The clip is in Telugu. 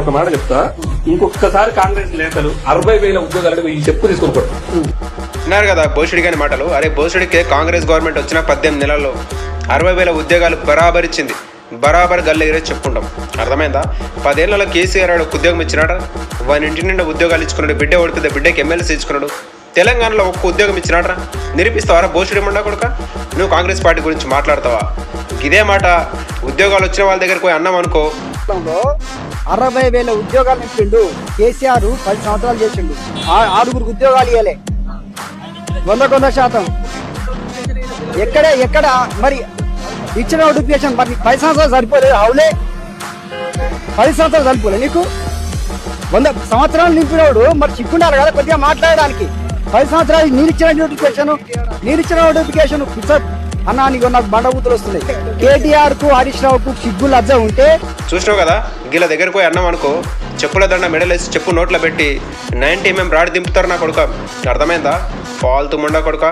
ఒక మాట చెప్తా, ఇంకొకసారి కాంగ్రెస్ నేతలు 60,000 ఉద్యోగాలకు ఈ చెప్పు తీసుకుంటారు. విన్నారు కదా బోసుడి గారి మాటలు. అరే బోసుడికే కాంగ్రెస్ గవర్నమెంట్ వచ్చిన 18 నెలల్లో 60,000 ఉద్యోగాలు బరాబర్ ఇచ్చింది. బరాబర్ గల్ల ఎగిరే చెప్పుకుంటాం. అర్థమైందా? 10 ఏళ్లలో కేసీఆర్ ఉద్యోగం ఇచ్చినాడా? వాని ఇంటి నిండా ఉద్యోగాలు ఇచ్చుకున్నాడు. బిడ్డ ఓడిపోతే బిడ్డకి ఎమ్మెల్సీ ఇచ్చుకున్నాడు. తెలంగాణలో ఒక్క ఉద్యోగం ఇచ్చినాడరా? నిరూపిస్తావారా బోసుడి మండా కొడుక? నువ్వు కాంగ్రెస్ పార్టీ గురించి మాట్లాడతావా? ఇదే మాట ఉద్యోగాలు వచ్చిన వాళ్ళ దగ్గరకు పోయి అన్నాం అనుకో. 60,000 ఉద్యోగాలు ఇచ్చిండు కేసీఆర్. 10 సంవత్సరాలు చేసిండు. 6 ఉద్యోగాలు ఇవ్వలే. 100% ఎక్కడ మరి ఇచ్చిన నోటిఫికేషన్ మరి 10 సంవత్సరాలు సరిపోలేదు. అవులే 10 సంవత్సరాలు సరిపోలే నీకు? 100 సంవత్సరాలు నింపినోడు మరి చిక్కుండాలి కదా కొద్దిగా మాట్లాడడానికి. 10 సంవత్సరాలు నేను ఇచ్చిన నోటిఫికేషన్ అన్నా నీకు నాకు బండబూతులు వస్తున్నాయి. కేటీఆర్ కు హరీష్ రావుకు సిగ్గు లజ్జ ఉంటే చూసినావు కదా, గీల దగ్గరకు పోయి అన్నాం అనుకో, చెప్పుల దండ మెడలేసి చెప్పు నోట్లో పెట్టి 90 mm రాడి దింపుతారు నా కొడుక. అర్థమైందా? ఫాల్తు ముండా కొడుక.